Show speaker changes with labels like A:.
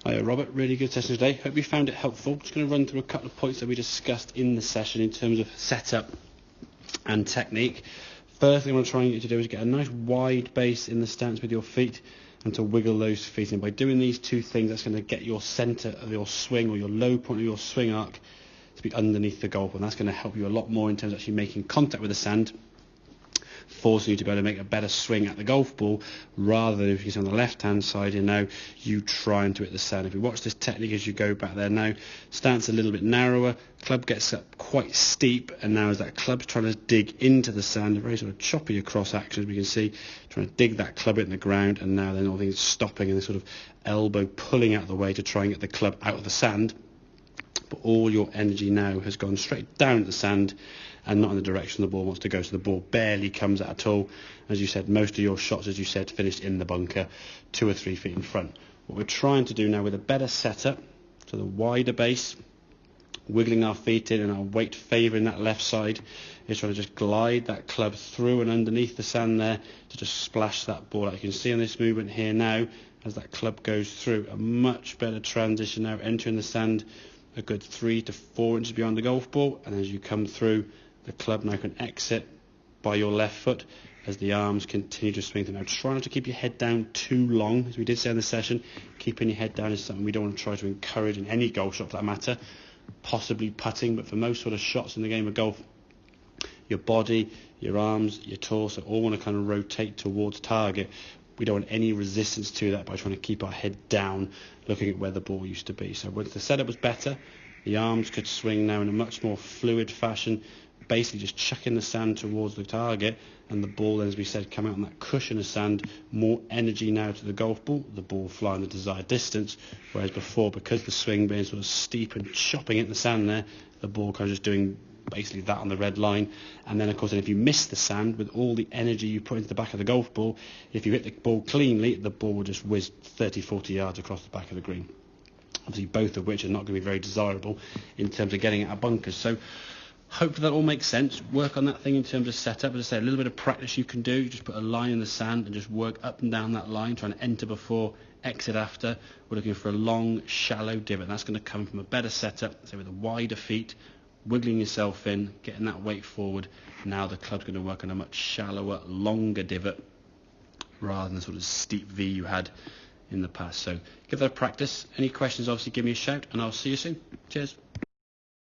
A: Hi Robert, really good session today. Hope you found it helpful. Just going to run through a couple of points that we discussed in the session in terms of setup and technique. First thing I want to try and get you to do is get a nice wide base in the stance with your feet and to wiggle those feet. And by doing these two things, that's going to get your centre of your swing or your low point of your swing arc to be underneath the golf ball. And that's going to help you a lot more in terms of actually making contact with the sand, forcing you to be able to make a better swing at the golf ball, rather than if you see on the left hand side you trying to hit the sand. If you watch this technique as you go back there now, stance a little bit narrower, club gets up quite steep, and now as that club's trying to dig into the sand, a very sort of choppy across action as we can see, trying to dig that club in the ground, and now then all things stopping and this sort of elbow pulling out of the way to try and get the club out of the sand. But all your energy now has gone straight down at the sand and not in the direction the ball wants to go, so the ball barely comes out at all. As you said, most of your shots, as you said, finished in the bunker 2 or 3 feet in front. What we're trying to do now with a better setup, to the wider base, wiggling our feet in and our weight favouring that left side, is trying to just glide that club through and underneath the sand there to just splash that ball out. You can see on this movement here now, as that club goes through, a much better transition now, entering the sand a good 3 to 4 inches beyond the golf ball, and as you come through, the club now can exit by your left foot as the arms continue to swing through. Now try not to keep your head down too long, as we did say in the session. Keeping your head down is something we don't want to try to encourage in any golf shot for that matter, possibly putting, but for most sort of shots in the game of golf, your body, your arms, your torso all want to kind of rotate towards target. We don't want any resistance to that by trying to keep our head down, looking at where the ball used to be. So once the setup was better, the arms could swing now in a much more fluid fashion, basically just chucking the sand towards the target, and the ball then, as we said, come out on that cushion of sand, more energy now to the golf ball, the ball flying the desired distance, whereas before, because the swing being sort of steep and chopping in the sand there, the ball kind of just doing basically that on the red line. And then of course, if you miss the sand with all the energy you put into the back of the golf ball, if you hit the ball cleanly, the ball will just whiz 30-40 yards across the back of the green. Obviously both of which are not going to be very desirable in terms of getting out of bunkers. So hopefully that all makes sense. Work on that thing in terms of setup. As I say, a little bit of practice you can do. You just put a line in the sand and just work up and down that line, trying to enter before, exit after. We're looking for a long, shallow divot. And that's going to come from a better setup, say with a wider feet, wiggling yourself in, getting that weight forward. Now the club's going to work on a much shallower, longer divot rather than the sort of steep V you had in the past. So give that a practice. Any questions, obviously give me a shout, and I'll see you soon. Cheers.